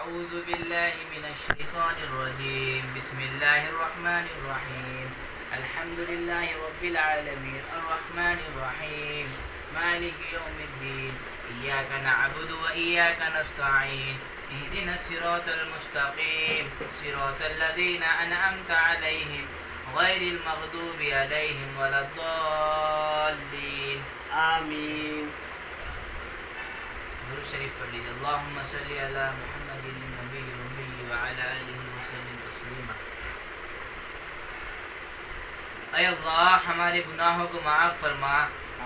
أعوذ بالله من الشيطان الرجيم بسم الله الرحمن الرحيم الحمد لله رب العالمين الرحمن الرحيم مالك يوم الدين إياك نعبد وإياك نستعين اهدنا الصراط المستقيم صراط الذين أنعمت عليهم غير المغضوب عليهم ولا الضالين آمین. درود شریف پڑھ لیجیے. اللہم صلی علی محمد النبی الأمی وعلی آلہ وسلم تسلیما. اے اللہ ہمارے گناہوں کو معاف فرما.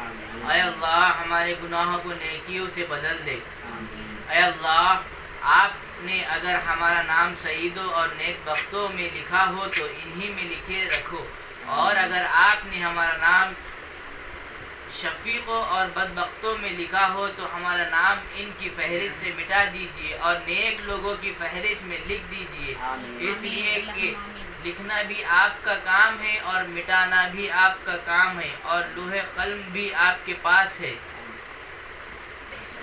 آمین. اے اللہ ہمارے گناہوں کو نیکیوں سے بدل دے. آمین. اے اللہ آپ نے اگر ہمارا نام سعیدوں اور نیک بختوں میں لکھا ہو تو انہی میں لکھے رکھو، اور اگر آپ نے ہمارا نام شفیقوں اور بدبختوں میں لکھا ہو تو ہمارا نام ان کی فہرست سے مٹا دیجیے اور نیک لوگوں کی فہرست میں لکھ دیجیے، اس لیے کہ لکھنا بھی آپ کا کام ہے اور مٹانا بھی آپ کا کام ہے، اور لوح قلم بھی آپ کے پاس ہے.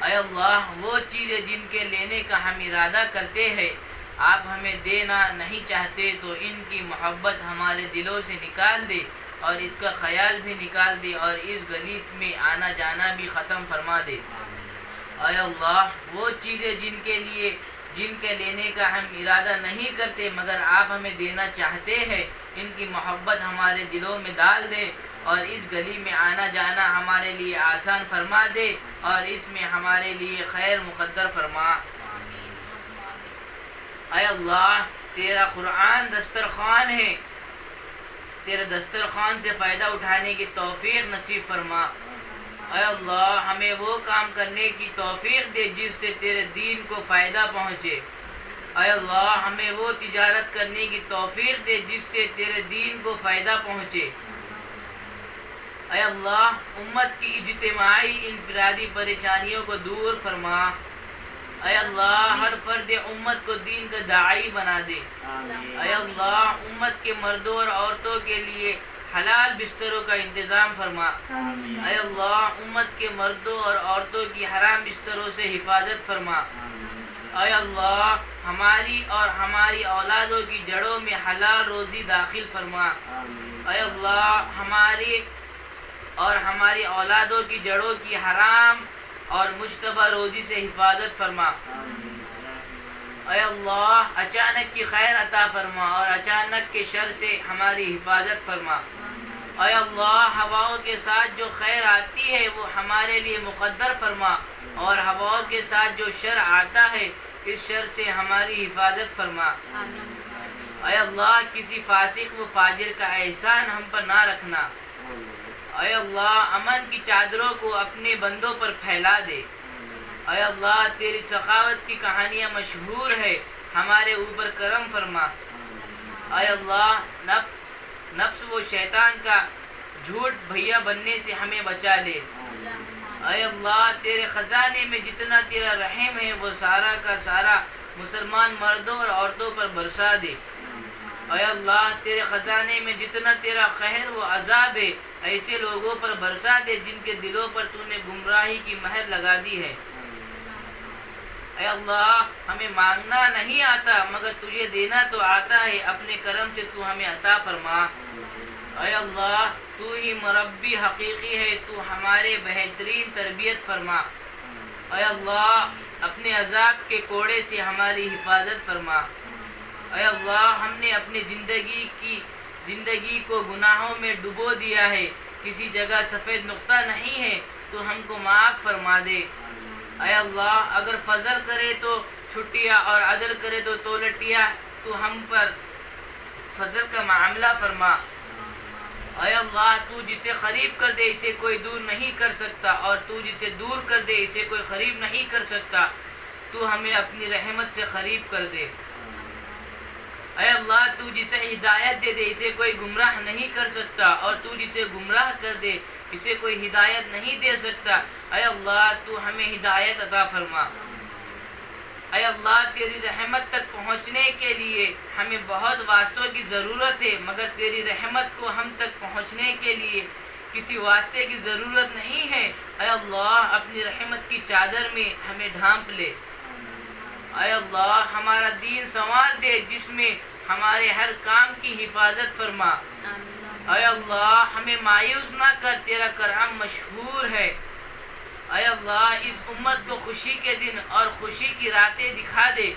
اے اللہ وہ چیزیں جن کے لینے کا ہم ارادہ کرتے ہیں آپ ہمیں دینا نہیں چاہتے تو ان کی محبت ہمارے دلوں سے نکال دے اور اس کا خیال بھی نکال دے اور اس گلی میں آنا جانا بھی ختم فرما دے. اے اللہ وہ چیزیں جن کے لینے کا ہم ارادہ نہیں کرتے مگر آپ ہمیں دینا چاہتے ہیں ان کی محبت ہمارے دلوں میں ڈال دے اور اس گلی میں آنا جانا ہمارے لیے آسان فرما دے اور اس میں ہمارے لیے خیر مقدر فرما. اے اللہ تیرا قرآن دسترخوان ہے، تیرے دسترخوان سے فائدہ اٹھانے کی توفیق نصیب فرما. اے اللہ ہمیں وہ کام کرنے کی توفیق دے جس سے تیرے دین کو فائدہ پہنچے. اے اللہ ہمیں وہ تجارت کرنے کی توفیق دے جس سے تیرے دین کو فائدہ پہنچے. اے اللہ امت کی اجتماعی انفرادی پریشانیوں کو دور فرما. اے اللہ ہر فرد امت کو دین کا داعی بنا دے. اے اللہ امت کے مردوں اور عورتوں کے لیے حلال بستروں کا انتظام فرما. اے اللہ امت کے مردوں اور عورتوں کی حرام بستروں سے حفاظت فرما. اے اللہ ہماری اور ہماری اولادوں کی جڑوں میں حلال روزی داخل فرما. اے اللہ ہماری اور ہماری اولادوں کی جڑوں کی حرام اور مشتبہ روزی سے حفاظت فرما. اے اللہ اچانک کی خیر عطا فرما اور اچانک کے شر سے ہماری حفاظت فرما. اے اللہ ہواؤں کے ساتھ جو خیر آتی ہے وہ ہمارے لیے مقدر فرما اور ہواؤں کے ساتھ جو شر آتا ہے اس شر سے ہماری حفاظت فرما. اے اللہ کسی فاسق و فاجر کا احسان ہم پر نہ رکھنا. اے اللہ امن کی چادروں کو اپنے بندوں پر پھیلا دے. اے اللہ تیری سخاوت کی کہانیاں مشہور ہے، ہمارے اوپر کرم فرما. اے اللہ نفس و شیطان کا جھوٹ بھیا بننے سے ہمیں بچا لے. اے اللہ تیرے خزانے میں جتنا تیرا رحم ہے وہ سارا کا سارا مسلمان مردوں اور عورتوں پر برسا دے. اے اللہ تیرے خزانے میں جتنا تیرا قہر و عذاب ہے ایسے لوگوں پر برسا دے جن کے دلوں پر تو نے گمراہی کی مہر لگا دی ہے. اے اللہ ہمیں مانگنا نہیں آتا مگر تجھے دینا تو آتا ہے، اپنے کرم سے تو ہمیں عطا فرما. اے اللہ تو ہی مربی حقیقی ہے، تو ہمارے بہترین تربیت فرما. اے اللہ اپنے عذاب کے کوڑے سے ہماری حفاظت فرما. اے اللہ ہم نے اپنی زندگی کو گناہوں میں ڈبو دیا ہے، کسی جگہ سفید نقطہ نہیں ہے تو ہم کو معاف فرما دے. اے اللہ اگر فضل کرے تو چھٹیاں اور عدل کرے تو تولٹیاں، تو ہم پر فضل کا معاملہ فرما. اے اللہ تو جسے قریب کر دے اسے کوئی دور نہیں کر سکتا اور تو جسے دور کر دے اسے کوئی قریب نہیں کر سکتا. تو ہمیں اپنی رحمت سے قریب کر دے. اے اللہ تو جسے ہدایت دے دے اسے کوئی گمراہ نہیں کر سکتا اور تو جسے گمراہ کر دے اسے کوئی ہدایت نہیں دے سکتا. اے اللہ تو ہمیں ہدایت عطا فرما. اے اللہ تیری رحمت تک پہنچنے کے لیے ہمیں بہت واسطوں کی ضرورت ہے مگر تیری رحمت کو ہم تک پہنچنے کے لیے کسی واسطے کی ضرورت نہیں ہے. اے اللہ اپنی رحمت کی چادر میں ہمیں ڈھانپ لے. اے اللہ ہمارا دین سنوار دے جس میں ہمارے ہر کام کی حفاظت فرما. اے اللہ ہمیں مایوس نہ کر، تیرا کرم مشہور ہے. اے اللہ اس امت کو خوشی کے دن اور خوشی کی راتیں دکھا دے.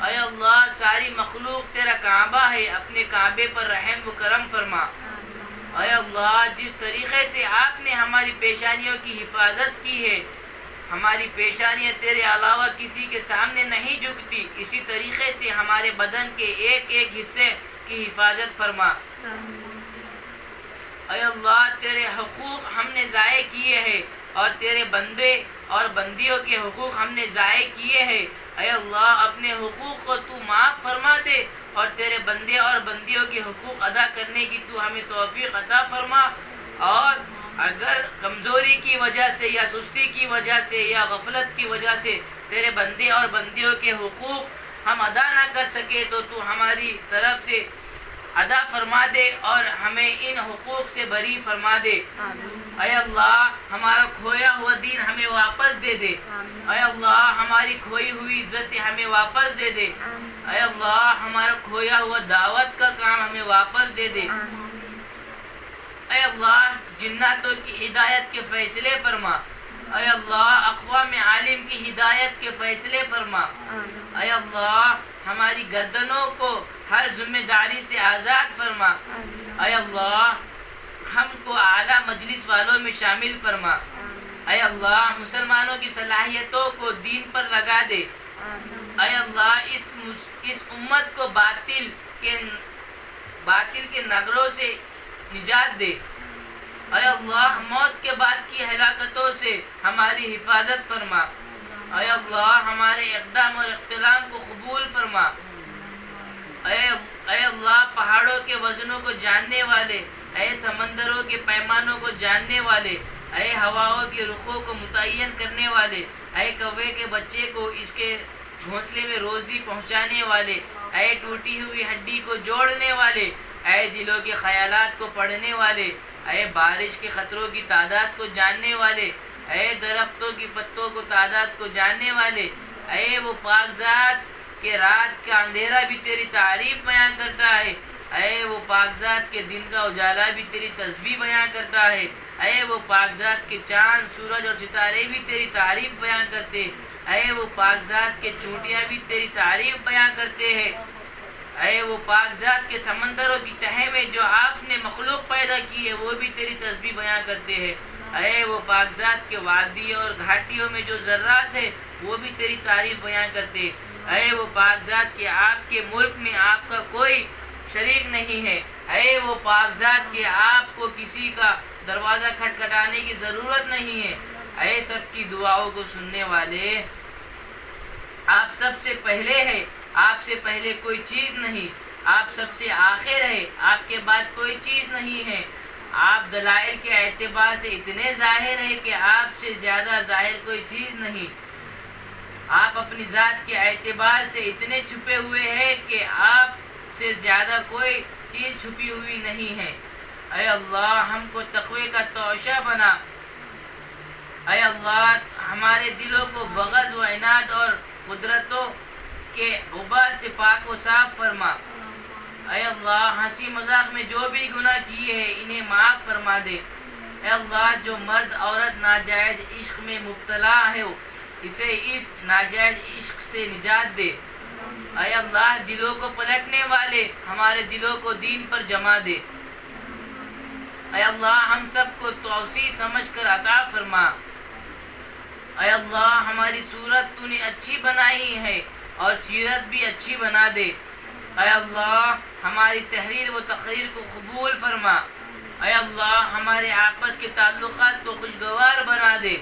اے اللہ ساری مخلوق تیرا کعبہ ہے، اپنے کعبے پر رحم و کرم فرما. اے اللہ جس طریقے سے آپ نے ہماری پیشانیوں کی حفاظت کی ہے، ہماری پیشانیاں تیرے علاوہ کسی کے سامنے نہیں جھکتی، اسی طریقے سے ہمارے بدن کے ایک ایک حصے کی حفاظت فرما. اے اللہ تیرے حقوق ہم نے ضائع کیے ہیں اور تیرے بندے اور بندیوں کے حقوق ہم نے ضائع کیے ہیں. اے اللہ اپنے حقوق کو تو معاف فرما دے اور تیرے بندے اور بندیوں کے حقوق ادا کرنے کی تو ہمیں توفیق عطا فرما. اور اگر کمزوری کی وجہ سے یا سستی کی وجہ سے یا غفلت کی وجہ سے تیرے بندے اور بندیوں کے حقوق ہم ادا نہ کر سکے تو ہماری طرف سے ادا فرما دے اور ہمیں ان حقوق سے بری فرما دے. اے اللہ ہمارا کھویا ہوا دین ہمیں واپس دے دے. اے اللہ ہماری کھوئی ہوئی عزت ہمیں واپس دے دے. اے اللہ ہمارا کھویا ہوا دعوت کا کام ہمیں واپس دے دے. اے اللہ جناتوں کی ہدایت کے فیصلے فرما. اے اللہ اقوام عالم کی ہدایت کے فیصلے فرما. اے اللہ ہماری گردنوں کو ہر ذمہ داری سے آزاد فرما. اے اللہ ہم کو اعلیٰ مجلس والوں میں شامل فرما. اے اللہ مسلمانوں کی صلاحیتوں کو دین پر لگا دے. اے اللہ اس امت کو باطل کے نغروں سے نجات دے. اے اللہ موت کے بعد کی ہلاکتوں سے ہماری حفاظت فرما. اے اللہ ہمارے اقدام اور اقتدام کو قبول فرما. اے اللہ پہاڑوں کے وزنوں کو جاننے والے، اے سمندروں کے پیمانوں کو جاننے والے، اے ہواؤں کے رخوں کو متعین کرنے والے، اے کوے کے بچے کو اس کے گھونسلے میں روزی پہنچانے والے، اے ٹوٹی ہوئی ہڈی کو جوڑنے والے، اے دلوں کے خیالات کو پڑھنے والے، اے بارش کے قطروں کی تعداد کو جاننے والے، اے درختوں کی پتوں کو تعداد کو جاننے والے، اے وہ پاک ذات کہ رات کا اندھیرا بھی تیری تعریف بیان کرتا ہے، اے وہ پاک ذات کے دن کا اجالا بھی تیری تسبیح بیان کرتا ہے، اے وہ پاک ذات کے چاند سورج اور ستارے بھی تیری تعریف بیان کرتے، اے وہ پاک ذات کے چونٹیاں بھی تیری تعریف بیان کرتے ہیں، اے وہ پاک ذات کے سمندروں کی تہہ میں جو آپ نے مخلوق پیدا کی ہے وہ بھی تیری تسبیح بیان کرتے ہیں، اے وہ پاک ذات کے وادیوں اور گھاٹیوں میں جو ذرات ہے وہ بھی تیری تعریف بیان کرتے، اے وہ پاک ذات کہ آپ کے ملک میں آپ کا کوئی شریک نہیں ہے، اے وہ پاک ذات کہ آپ کو کسی کا دروازہ کھٹکھٹانے کی ضرورت نہیں ہے، اے سب کی دعاؤں کو سننے والے آپ سب سے پہلے ہے، آپ سے پہلے کوئی چیز نہیں، آپ سب سے آخر ہے، آپ کے بعد کوئی چیز نہیں ہے، آپ دلائل کے اعتبار سے اتنے ظاہر ہے کہ آپ سے زیادہ ظاہر کوئی چیز نہیں، آپ اپنی ذات کے اعتبار سے اتنے چھپے ہوئے ہیں کہ آپ سے زیادہ کوئی چیز چھپی ہوئی نہیں ہے. اے اللہ ہم کو تقوی کا توشہ بنا. اے اللہ ہمارے دلوں کو بغض و عناد اور قدرتوں کے غبار سے پاک و صاف فرما. اے اللہ ہنسی مذاق میں جو بھی گناہ کیے ہیں انہیں معاف فرما دے. اے اللہ جو مرد عورت ناجائز عشق میں مبتلا ہے اسے اس ناجائز عشق سے نجات دے. اے اللہ دلوں کو پلٹنے والے ہمارے دلوں کو دین پر جما دے. اے اللہ ہم سب کو توسیع سمجھ کر عطا فرما. اے اللہ ہماری صورت تو نے اچھی بنائی ہے اور سیرت بھی اچھی بنا دے. اے اللہ ہماری تحریر و تقریر کو قبول فرما. اے اللہ ہمارے آپس کے تعلقات کو خوشگوار بنا دے.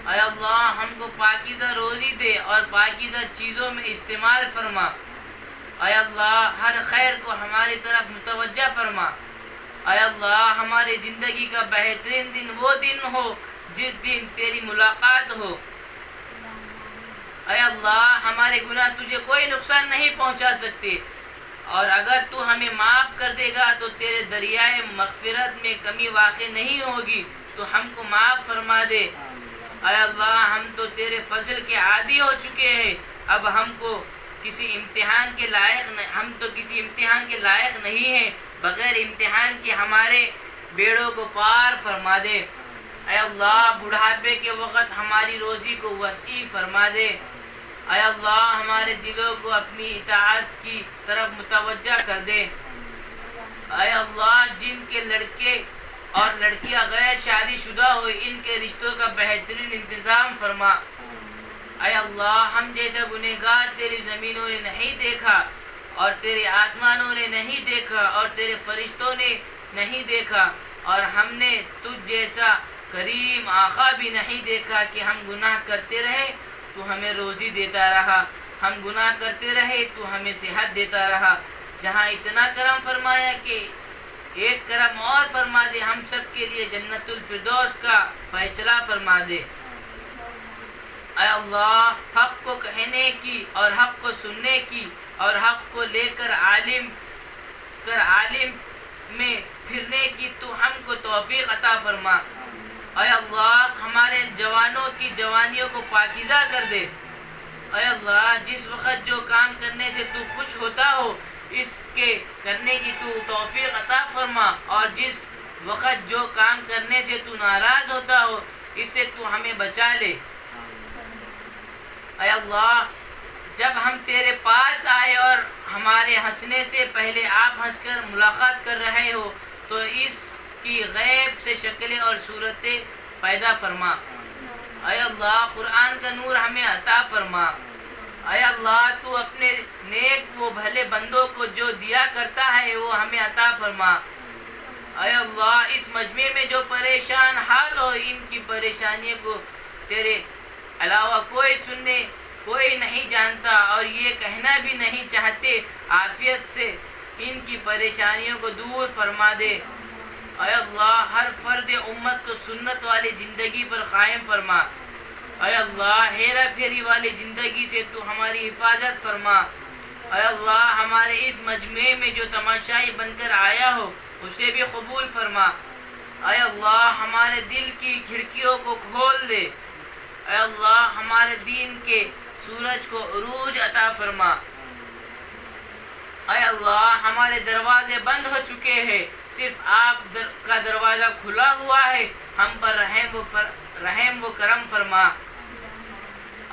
اے اللہ ہم کو پاکیزہ روزی دے اور پاکیزہ چیزوں میں استعمال فرما. اے اللہ ہر خیر کو ہماری طرف متوجہ فرما. اے اللہ ہماری زندگی کا بہترین دن وہ دن ہو جس دن تیری ملاقات ہو. اے اللہ ہمارے گناہ تجھے کوئی نقصان نہیں پہنچا سکتے اور اگر تو ہمیں معاف کر دے گا تو تیرے دریائے مغفرت میں کمی واقع نہیں ہوگی، تو ہم کو معاف فرما دے. اے اللہ ہم تو تیرے فضل کے عادی ہو چکے ہیں، اب ہم تو کسی امتحان کے لائق نہیں ہیں، بغیر امتحان کے ہمارے بیڑوں کو پار فرما دے۔ اے اللہ بڑھاپے کے وقت ہماری روزی کو وسیع فرما دے۔ اے اللہ ہمارے دلوں کو اپنی اطاعت کی طرف متوجہ کر دے۔ اے اللہ جن کے لڑکے اور لڑکیاں غیر شادی شدہ ہو، ان کے رشتوں کا بہترین انتظام فرما۔ اے اللہ ہم جیسا گنہگار تیری زمینوں نے نہیں دیکھا، اور تیرے آسمانوں نے نہیں دیکھا، اور تیرے فرشتوں نے نہیں دیکھا، اور ہم نے تجھ جیسا کریم آقا بھی نہیں دیکھا کہ ہم گناہ کرتے رہے تو ہمیں روزی دیتا رہا، ہم گناہ کرتے رہے تو ہمیں صحت دیتا رہا۔ جہاں اتنا کرم فرمایا کہ ایک کرم اور فرما دے، ہم سب کے لیے جنت الفردوس کا فیصلہ فرما دے۔ اے اللہ حق کو کہنے کی اور حق کو سننے کی اور حق کو لے کر عالم میں پھرنے کی تو ہم کو توفیق عطا فرما۔ اے اللہ ہمارے جوانوں کی جوانیوں کو پاکیزہ کر دے۔ اے اللہ جس وقت جو کام کرنے سے تو خوش ہوتا ہو اس کے کرنے کی تو توفیق عطا فرما، اور جس وقت جو کام کرنے سے تو ناراض ہوتا ہو اس سے تو ہمیں بچا لے۔ اے اللہ جب ہم تیرے پاس آئے اور ہمارے ہنسنے سے پہلے آپ ہنس کر ملاقات کر رہے ہو تو اس کی غیب سے شکلیں اور صورتیں پیدا فرما۔ اے اللہ قرآن کا نور ہمیں عطا فرما۔ اے اللہ تو اپنے نیک و بھلے بندوں کو جو دیا کرتا ہے وہ ہمیں عطا فرما۔ اے اللہ اس مجمع میں جو پریشان حال ہو ان کی پریشانیوں کو تیرے علاوہ کوئی نہیں جانتا، اور یہ کہنا بھی نہیں چاہتے، عافیت سے ان کی پریشانیوں کو دور فرما دے۔ اے اللہ ہر فرد امت کو سنت والی زندگی پر قائم فرما۔ اے اللہ ہیرا پھیری والی زندگی سے تو ہماری حفاظت فرما۔ اے اللہ ہمارے اس مجمع میں جو تماشائی بن کر آیا ہو اسے بھی قبول فرما۔ اے اللہ ہمارے دل کی کھڑکیوں کو کھول دے۔ اے اللہ ہمارے دین کے سورج کو عروج عطا فرما۔ اے اللہ ہمارے دروازے بند ہو چکے ہیں، صرف آپ کا دروازہ کھلا ہوا ہے، ہم پر رحم و کرم فرما۔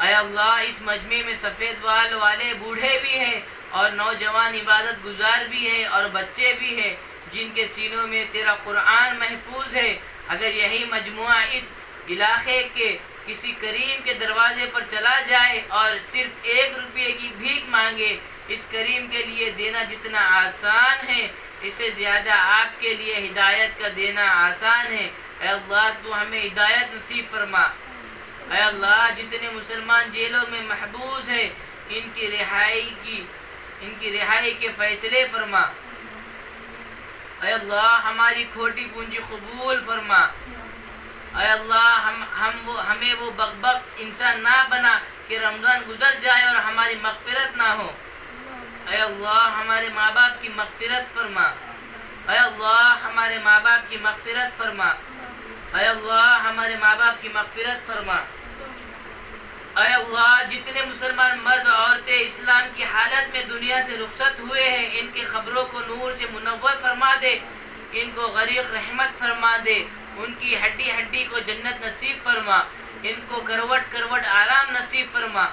اے اللہ اس مجمع میں سفید بال والے بوڑھے بھی ہیں اور نوجوان عبادت گزار بھی ہیں اور بچے بھی ہیں جن کے سینوں میں تیرا قرآن محفوظ ہے۔ اگر یہی مجموعہ اس علاقے کے کسی کریم کے دروازے پر چلا جائے اور صرف 1 روپے کی بھیک مانگے، اس کریم کے لیے دینا جتنا آسان ہے اس سے زیادہ آپ کے لیے ہدایت کا دینا آسان ہے۔ اے اللہ تو ہمیں ہدایت نصیب فرما۔ اے اللہ جتنے مسلمان جیلوں میں محبوس ہیں ان کی رہائی کے فیصلے فرما۔ اے اللہ ہماری کھوٹی پونجی قبول فرما۔ اے اللہ ہمیں وہ بک انسان نہ بنا کہ رمضان گزر جائے اور ہماری مغفرت نہ ہو۔ اے اللہ ہمارے ماں باپ کی مغفرت فرما۔ اے اللہ ہمارے ماں باپ کی مغفرت فرما۔ اے اللہ ہمارے ماں باپ کی مغفرت فرما۔ اے اللہ جتنے مسلمان مرد اور عورتیں اسلام کی حالت میں دنیا سے رخصت ہوئے ہیں ان کی قبروں کو نور سے منور فرما دے، ان کو غریق رحمت فرما دے، ان کی ہڈی ہڈی کو جنت نصیب فرما، ان کو کروٹ کروٹ آرام نصیب فرما۔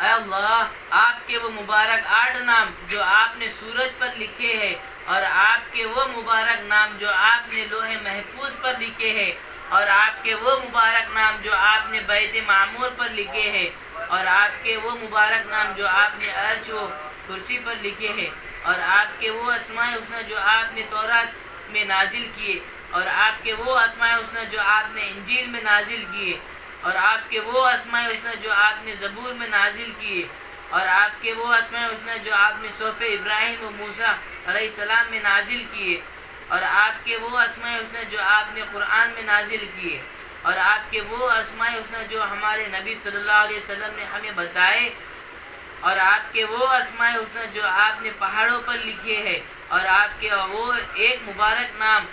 اے اللہ آپ کے وہ مبارک 8 نام جو آپ نے سورج پر لکھے ہیں اور آپ کے وہ مبارک نام جو آپ نے لوح محفوظ پر لکھے ہیں اور آپ کے وہ مبارک نام جو آپ نے بیت معمور پر لکھے ہیں اور آپ کے وہ مبارک نام جو آپ نے عرش و کرسی پر لکھے ہیں اور آپ کے وہ اسماء حسنہ جو آپ نے تورات میں نازل کیے اور آپ کے وہ اسماء حسنہ جو آپ نے انجیل میں نازل کیے اور آپ کے وہ اسماء حسنہ جو آپ نے زبور میں نازل کیے اور آپ کے وہ اسماء حسنہ جو آپ نے صحف ابراہیم و موسیٰ علیہ السلام میں نازل کیے اور آپ کے وہ اسماء حسنہ جو آپ نے قرآن میں نازل کیے اور آپ کے وہ اسماء حسنہ جو ہمارے نبی صلی اللہ علیہ وسلم نے ہمیں بتائے اور آپ کے وہ اسماء حسنہ جو آپ نے پہاڑوں پر لکھے ہیں اور آپ کے وہ ایک مبارک نام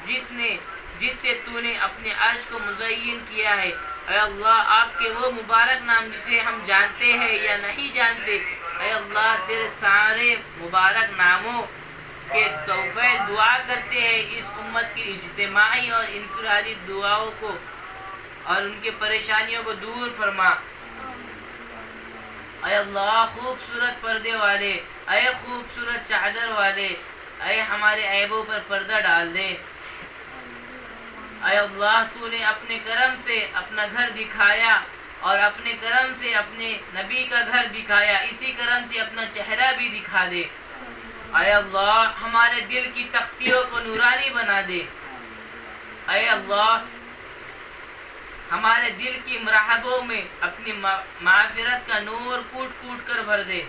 جس سے تو نے اپنے عرش کو مزین کیا ہے اے اللہ آپ کے وہ مبارک نام جسے ہم جانتے ہیں یا نہیں جانتے، اے اللہ تیرے سارے مبارک ناموں کے توفیل دعا کرتے ہیں اس امت کی اجتماعی اور انفرادی دعاؤں کو اور ان کے پریشانیوں کو دور فرما۔ اے اللہ خوبصورت پردے والے، اے خوبصورت چادر والے، اے ہمارے عیبوں پر پردہ ڈال دے۔ اے اللہ تو نے اپنے کرم سے اپنا گھر دکھایا اور اپنے کرم سے اپنے نبی کا گھر دکھایا، اسی کرم سے اپنا چہرہ بھی دکھا دے۔ اے اللہ ہمارے دل کی تختیوں کو نورانی بنا دے۔ اے اللہ ہمارے دل کی مرحبوں میں اپنی معافرت کا نور کوٹ کوٹ کر بھر دے۔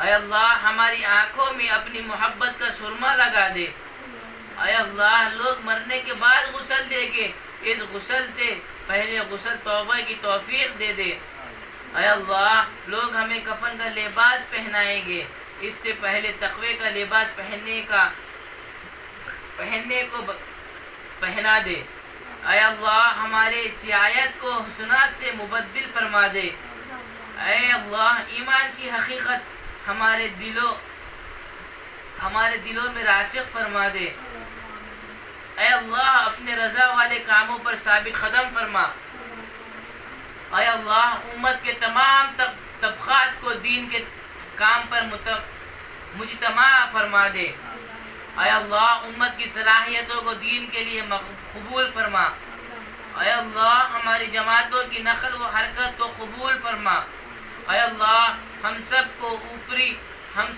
اے اللہ ہماری آنکھوں میں اپنی محبت کا سرما لگا دے۔ اے اللہ لوگ مرنے کے بعد غسل دیں گے، اس غسل سے پہلے غسل توبہ کی توفیق دے دے۔ اے اللہ لوگ ہمیں کفن کا لباس پہنائیں گے، اس سے پہلے تقوی کا لباس پہننے کو پہنا دے۔ اے اللہ ہمارے سیاحت کو حسنات سے مبدل فرما دے۔ اے اللہ ایمان کی حقیقت ہمارے دلوں میں راسخ فرما دے۔ اے اللہ اپنے رضا والے کاموں پر ثابت قدم فرما۔ اے اللہ امت کے تمام طبقات کو دین کے کام پر مجتمع فرما دے۔ اے اللہ امت کی صلاحیتوں کو دین کے لیے قبول فرما۔ اے اللہ ہماری جماعتوں کی نقل و حرکت کو قبول فرما۔ اے اللہ ہم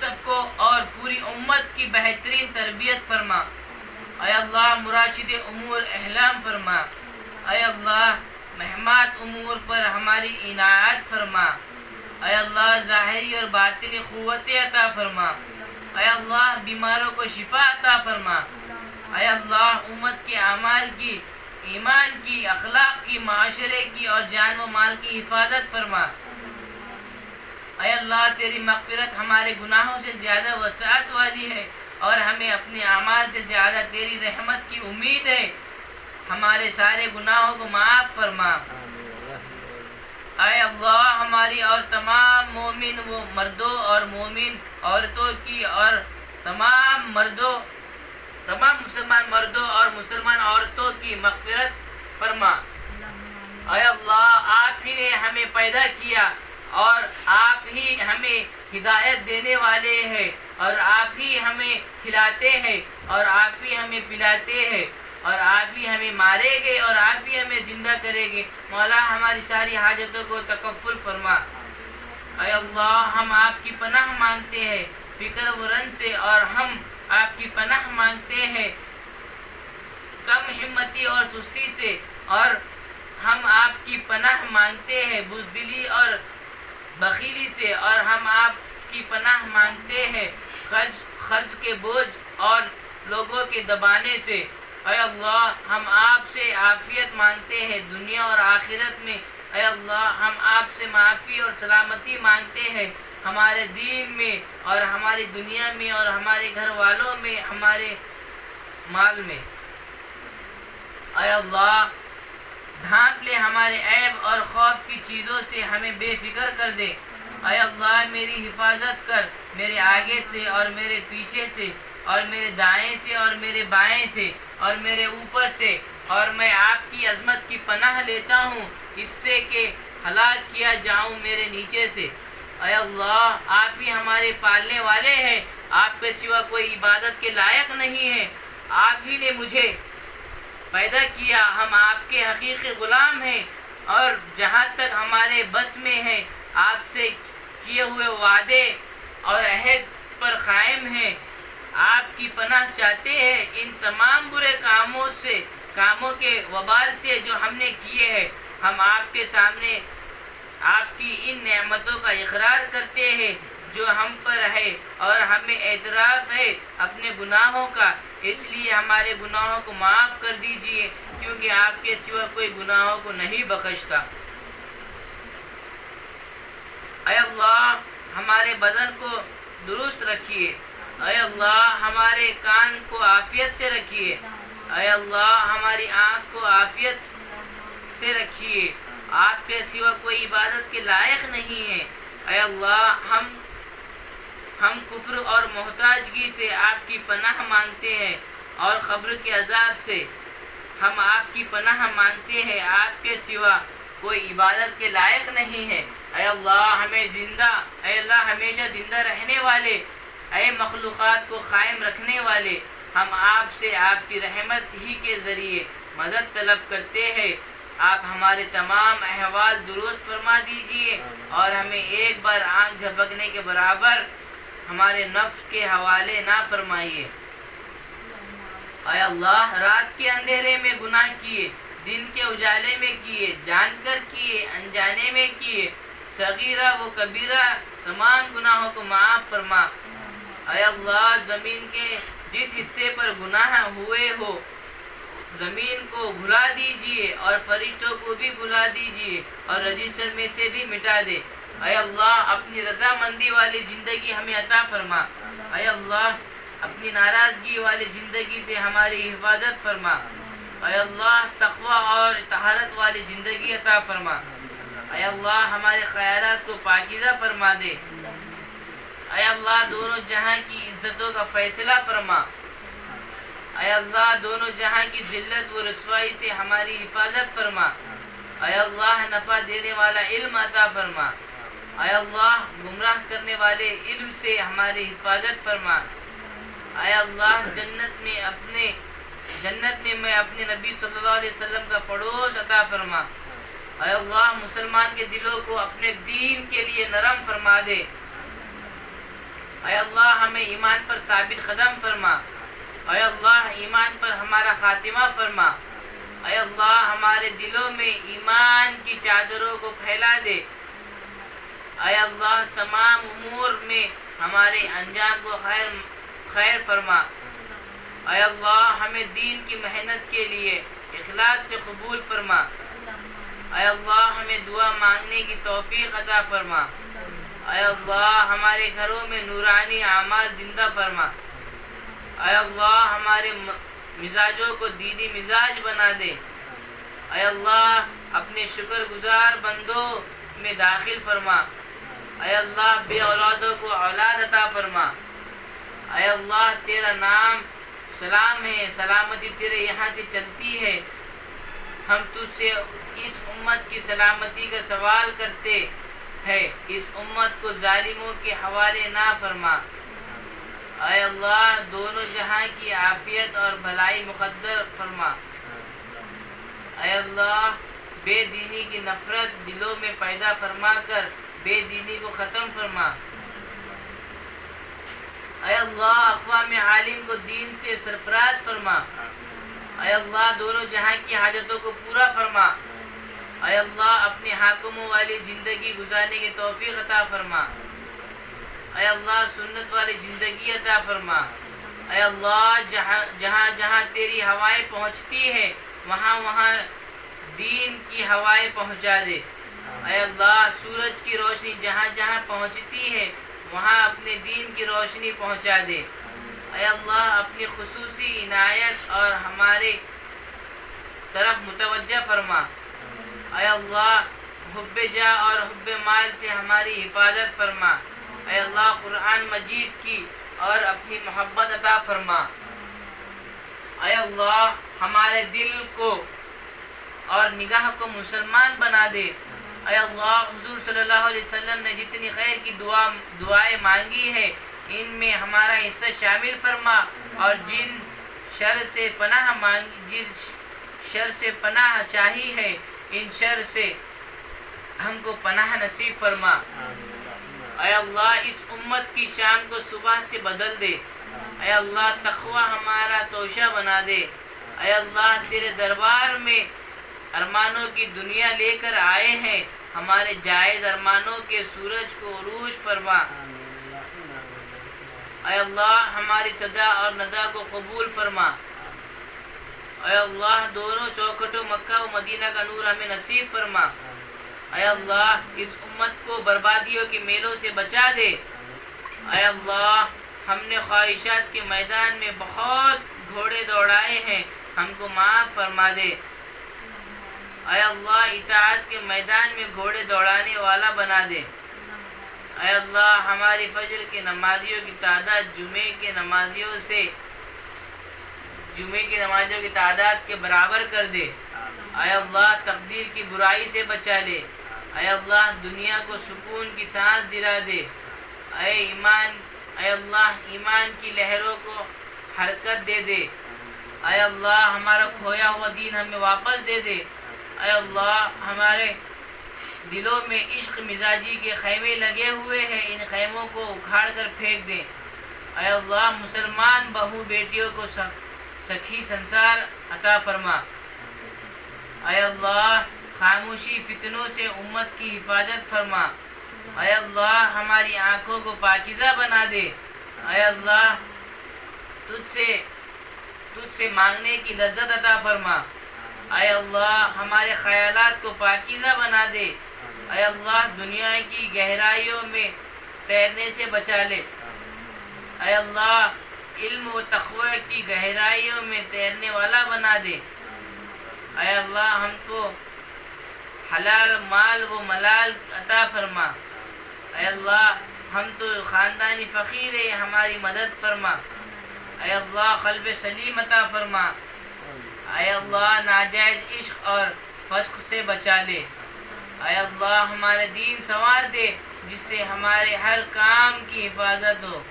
سب کو اور پوری امت کی بہترین تربیت فرما۔ اے اللہ مراشد امور احلام فرما۔ اے اللہ مہمات امور پر ہماری عنایت فرما۔ اے اللہ ظاہری اور باطنی قوت عطا فرما۔ اے اللہ بیماروں کو شفا عطا فرما۔ اے اللہ امت کے اعمال کی، ایمان کی، اخلاق کی، معاشرے کی اور جان و مال کی حفاظت فرما۔ اے اللہ تیری مغفرت ہمارے گناہوں سے زیادہ وسعت والی ہے اور ہمیں اپنے اعمال سے زیادہ تیری رحمت کی امید ہے۔ ہمارے سارے گناہوں کو معاف فرما۔ اے اللہ ہماری اور تمام مومن و مردوں اور مومن عورتوں کی اور تمام مسلمان مردوں اور مسلمان عورتوں کی مغفرت فرما۔ اے اللہ آپ ہی نے ہمیں پیدا کیا اور آپ ہی ہمیں ہدایت دینے والے ہیں اور آپ ہی ہمیں کھلاتے ہیں اور آپ ہی ہمیں پلاتے ہیں اور آپ ہی ہمیں مارے گے اور آپ ہی ہمیں زندہ کرے گے۔ مولا ہماری ساری حاجتوں کو تکفل فرما۔ اے اللہ ہم آپ کی پناہ مانگتے ہیں فکر و رنج سے اور ہم آپ کی پناہ مانگتے ہیں کم ہمتی اور سستی سے، اور ہم آپ کی پناہ مانگتے ہیں بزدلی اور بخیلی سے، اور ہم آپ کی پناہ مانگتے ہیں خرچ کے بوجھ اور لوگوں کے دبانے سے۔ اے اللہ ہم آپ سے عافیت مانگتے ہیں دنیا اور آخرت میں۔ اے اللہ ہم آپ سے معافی اور سلامتی مانگتے ہیں ہمارے دین میں اور ہماری دنیا میں اور ہمارے گھر والوں میں، ہمارے مال میں۔ اے اللہ ڈھانپ لے ہمارے عیب اور خوف کی چیزوں سے، ہمیں بے فکر کر دے۔ اے اللہ میری حفاظت کر میرے آگے سے اور میرے پیچھے سے اور میرے دائیں سے اور میرے بائیں سے اور میرے اوپر سے، اور میں آپ کی عظمت کی پناہ لیتا ہوں اس سے کہ ہلاک کیا جاؤں میرے نیچے سے۔ اے اللہ آپ ہی ہمارے پالنے والے ہیں، آپ کے سوا کوئی عبادت کے لائق نہیں ہے۔ آپ ہی نے مجھے پیدا کیا، ہم آپ کے حقیقی غلام ہیں اور جہاں تک ہمارے بس میں ہے آپ سے کیے ہوئے وعدے اور عہد پر قائم ہیں۔ آپ کی پناہ چاہتے ہیں ان تمام برے کاموں کے وبال سے جو ہم نے کیے ہیں۔ ہم آپ کے سامنے آپ کی ان نعمتوں کا اقرار کرتے ہیں جو ہم پر ہے اور ہمیں اعتراف ہے اپنے گناہوں کا، اس لیے ہمارے گناہوں کو معاف کر دیجئے کیونکہ آپ کے سوا کوئی گناہوں کو نہیں بخشتا۔ اے اللہ ہمارے بدن کو درست رکھیے۔ اے اللہ ہمارے کان کو عافیت سے رکھیے۔ اے اللہ ہماری آنکھ کو عافیت سے رکھیے، آپ کے سوا کوئی عبادت کے لائق نہیں ہے۔ اے اللہ ہم کفر اور محتاجگی سے آپ کی پناہ مانگتے ہیں اور قبر کے عذاب سے ہم آپ کی پناہ مانگتے ہیں، آپ کے سوا کوئی عبادت کے لائق نہیں ہے۔ اے اللہ اے اللہ ہمیشہ زندہ رہنے والے، اے مخلوقات کو قائم رکھنے والے، ہم آپ سے آپ کی رحمت ہی کے ذریعے مدد طلب کرتے ہیں۔ آپ ہمارے تمام احوال درست فرما دیجئے اور ہمیں ایک بار آنکھ جھپکنے کے برابر ہمارے نفس کے حوالے نہ فرمائیے۔ اے اللہ رات کے اندھیرے میں گناہ کیے، دن کے اجالے میں کیے، جان کر کیے، انجانے میں کیے، صغیرہ و کبیرہ تمام گناہوں کو معاف فرما۔ اے اللہ زمین کے جس حصے پر گناہ ہوئے ہو زمین کو بھلا دیجئے اور فرشتوں کو بھی بھلا دیجئے اور رجسٹر میں سے بھی مٹا دے۔ اے اللہ اپنی رضامندی والی زندگی ہمیں عطا فرما۔ اے اللہ اپنی ناراضگی والی زندگی سے ہماری حفاظت فرما۔ اے اللہ تقوی اور طہارت والی زندگی عطا فرما۔ اے اللہ ہمارے خیالات کو پاکیزہ فرما دے۔ اے اللہ دونوں جہاں کی عزتوں کا فیصلہ فرما۔ اے اللہ دونوں جہاں کی ذلت و رسوائی سے ہماری حفاظت فرما۔ اے اللہ نفع دینے والا علم عطا فرما۔ اے اللہ گمراہ کرنے والے علم سے ہماری حفاظت فرما۔ اے اللہ جنت میں اپنے نبی صلی اللہ علیہ وسلم کا پڑوس عطا فرما۔ اے اللہ مسلمان کے دلوں کو اپنے دین کے لیے نرم فرما دے۔ اے اللہ ہمیں ایمان پر ثابت قدم فرما۔ اے اللہ ایمان پر ہمارا خاتمہ فرما۔ اے اللہ ہمارے دلوں میں ایمان کی چادروں کو پھیلا دے۔ اے اللہ تمام امور میں ہمارے انجام کو خیر فرما۔ اے اللہ ہمیں دین کی محنت کے لیے اخلاص سے قبول فرما۔ اے اللہ ہمیں دعا مانگنے کی توفیق عطا فرما۔ اے اللہ ہمارے گھروں میں نورانی اعمال زندہ فرما۔ اے اللہ ہمارے مزاجوں کو دینی مزاج بنا دے۔ اے اللہ اپنے شکر گزار بندوں میں داخل فرما۔ اے اللہ بے اولادوں کو اولاد عطا فرما۔ اے اللہ تیرا نام سلام ہے، سلامتی تیرے یہاں سے چلتی ہے۔ ہم تجھ سے اس امت کی سلامتی کا سوال کرتے ہیں، اس امت کو ظالموں کے حوالے نہ فرما۔ اے اللہ دونوں جہاں کی عافیت اور بھلائی مقدر فرما۔ اے اللہ بے دینی کی نفرت دلوں میں پیدا فرما کر بے دینی کو ختم فرما۔ اے اللہ اقوام عالم کو دین سے سرفراز فرما۔ اے اللہ دونوں جہاں کی حاجتوں کو پورا فرما۔ اے اللہ اپنے حاکموں والی زندگی گزارنے کی توفیق عطا فرما۔ اے اللہ سنت والی زندگی عطا فرما۔ اے اللہ جہاں جہاں تیری ہوائیں پہنچتی ہیں وہاں وہاں دین کی ہوائیں پہنچا دے۔ اے اللہ سورج کی روشنی جہاں جہاں پہنچتی ہے وہاں اپنے دین کی روشنی پہنچا دے۔ اے اللہ اپنی خصوصی عنایت اور ہمارے طرف متوجہ فرما۔ اے اللہ حب جاہ اور حب مال سے ہماری حفاظت فرما۔ اے اللہ قرآن مجید کی اور اپنی محبت عطا فرما۔ اے اللہ ہمارے دل کو اور نگاہ کو مسلمان بنا دے۔ اے اللہ حضور صلی اللہ علیہ وسلم نے جتنی خیر کی دعائیں مانگی ہے ان میں ہمارا حصہ شامل فرما، اور جن شر سے پناہ چاہی ہے ان شر سے ہم کو پناہ نصیب فرما۔ اے اللہ اس امت کی شام کو صبح سے بدل دے۔ اے اللہ تقوی ہمارا توشہ بنا دے۔ اے اللہ تیرے دربار میں ارمانوں کی دنیا لے کر آئے ہیں، ہمارے جائز ارمانوں کے سورج کو عروج فرما۔ اے اللہ ہماری صدا اور ندا کو قبول فرما۔ اے اللہ دونوں چوکھٹوں مکہ و مدینہ کا نور ہمیں نصیب فرما۔ اے اللہ اس امت کو بربادیوں کے میلوں سے بچا دے۔ اے اللہ ہم نے خواہشات کے میدان میں بہت گھوڑے دوڑائے ہیں، ہم کو معاف فرما دے۔ اے اللہ اطاعت کے میدان میں گھوڑے دوڑانے والا بنا دے. اے اللہ ہماری فجر کے نمازیوں کی تعداد جمعے کے نمازیوں کی تعداد کے برابر کر دے. اے اللہ تقدیر کی برائی سے بچا لے. اے اللہ دنیا کو سکون کی سانس دلا دے. اے اللہ ایمان کی لہروں کو حرکت دے دے. اے اللہ ہمارا کھویا ہوا دین ہمیں واپس دے دے. اے اللہ ہمارے دلوں میں عشق مزاجی کے خیمے لگے ہوئے ہیں، ان خیموں کو اکھاڑ کر پھینک دیں. اے اللہ مسلمان بہو بیٹیوں کو سخی سنسار عطا فرما. اے اللہ خاموشی فتنوں سے امت کی حفاظت فرما. اے اللہ ہماری آنکھوں کو پاکیزہ بنا دے. اے اللہ تجھ سے مانگنے کی لذت عطا فرما. اے اللہ ہمارے خیالات کو پاکیزہ بنا دے. اے اللہ دنیا کی گہرائیوں میں تیرنے سے بچا لے. اے اللہ علم و تقوی کی گہرائیوں میں تیرنے والا بنا دے. اے اللہ ہم کو حلال مال و ملال عطا فرما. اے اللہ ہم تو خاندانی فقیر ہیں، ہماری مدد فرما. اے اللہ قلب سلیم عطا فرما. اے اللہ ناجائز عشق اور فسق سے بچا لے. اے اللہ ہمارے دین سنوار دے جس سے ہمارے ہر کام کی حفاظت ہو.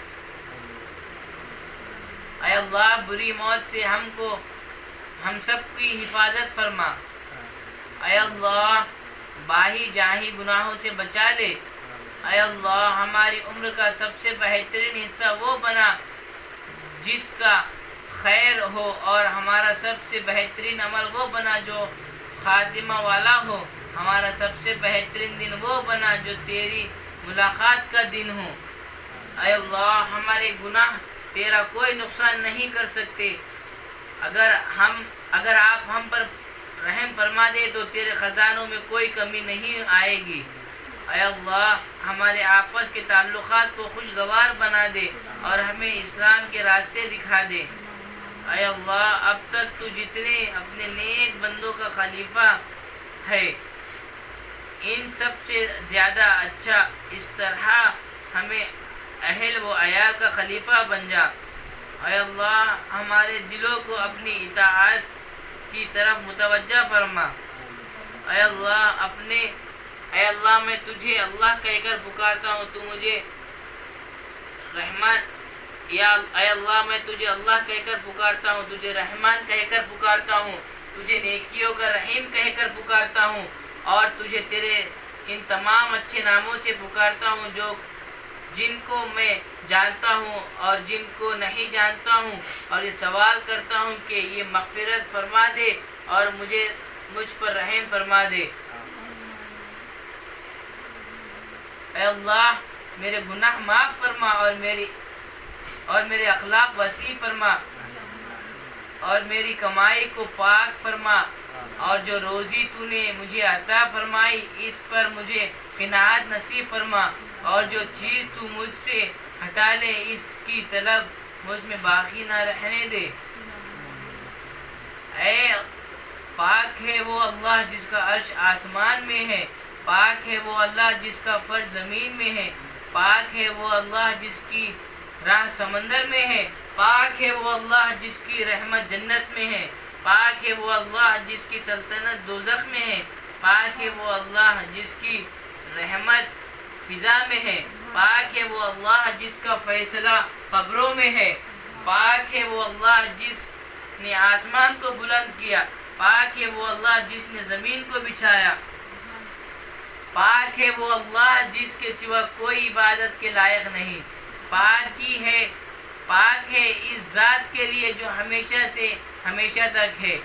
اے اللہ بری موت سے ہم سب کی حفاظت فرما. اے اللہ باہی جاہی گناہوں سے بچا لے. اے اللہ ہماری عمر کا سب سے بہترین حصہ وہ بنا جس کا خیر ہو، اور ہمارا سب سے بہترین عمل وہ بنا جو خاتمہ والا ہو. ہمارا سب سے بہترین دن وہ بنا جو تیری ملاقات کا دن ہو. اے اللہ ہمارے گناہ تیرا کوئی نقصان نہیں کر سکتے. اگر آپ ہم پر رحم فرما دے تو تیرے خزانوں میں کوئی کمی نہیں آئے گی. اے اللہ ہمارے آپس کے تعلقات کو خوشگوار بنا دے اور ہمیں اسلام کے راستے دکھا دے. اے اللہ اب تک تو جتنے اپنے نیک بندوں کا خلیفہ ہے، ان سب سے زیادہ اچھا اس طرح ہمیں اہل و عیال کا خلیفہ بن جا. اے اللہ ہمارے دلوں کو اپنی اطاعت کی طرف متوجہ فرما. اے اللہ میں تجھے اللہ کہہ کر پکارتا ہوں، تو مجھے رحمان. اے اللہ میں تجھے اللہ کہہ کر پکارتا ہوں، تجھے رحمان کہہ کر پکارتا ہوں، تجھے نیکیوں کا رحیم کہہ کر پکارتا ہوں، اور تجھے تیرے ان تمام اچھے ناموں سے پکارتا ہوں جن کو میں جانتا ہوں اور جن کو نہیں جانتا ہوں، اور یہ سوال کرتا ہوں کہ یہ مغفرت فرما دے اور مجھ پر رحم فرما دے. اے اللہ میرے گناہ معاف فرما اور میرے اخلاق وسیع فرما، اور میری کمائی کو پاک فرما، اور جو روزی تو نے مجھے عطا فرمائی اس پر مجھے قناعت نصیب فرما، اور جو چیز تو مجھ سے ہٹا لے اس کی طلب مجھ میں باقی نہ رہنے دے. اے پاک ہے وہ اللہ جس کا عرش آسمان میں ہے، پاک ہے وہ اللہ جس کا فرش زمین میں ہے، پاک ہے وہ اللہ جس کی راہ سمندر میں ہے، پاک ہے وہ اللہ جس کی رحمت جنت میں ہے، پاک ہے وہ اللہ جس کی سلطنت دوزخ میں ہے، پاک ہے وہ اللہ جس کی رحمت فضا میں ہے، پاک ہے وہ اللہ جس کا فیصلہ قبروں میں ہے، پاک ہے وہ اللہ جس نے آسمان کو بلند کیا، پاک ہے وہ اللہ جس نے زمین کو بچھایا، پاک ہے وہ اللہ جس کے سوا کوئی عبادت کے لائق نہیں. پاک ہے اس ذات کے لیے جو ہمیشہ سے ہمیشہ تک ہے،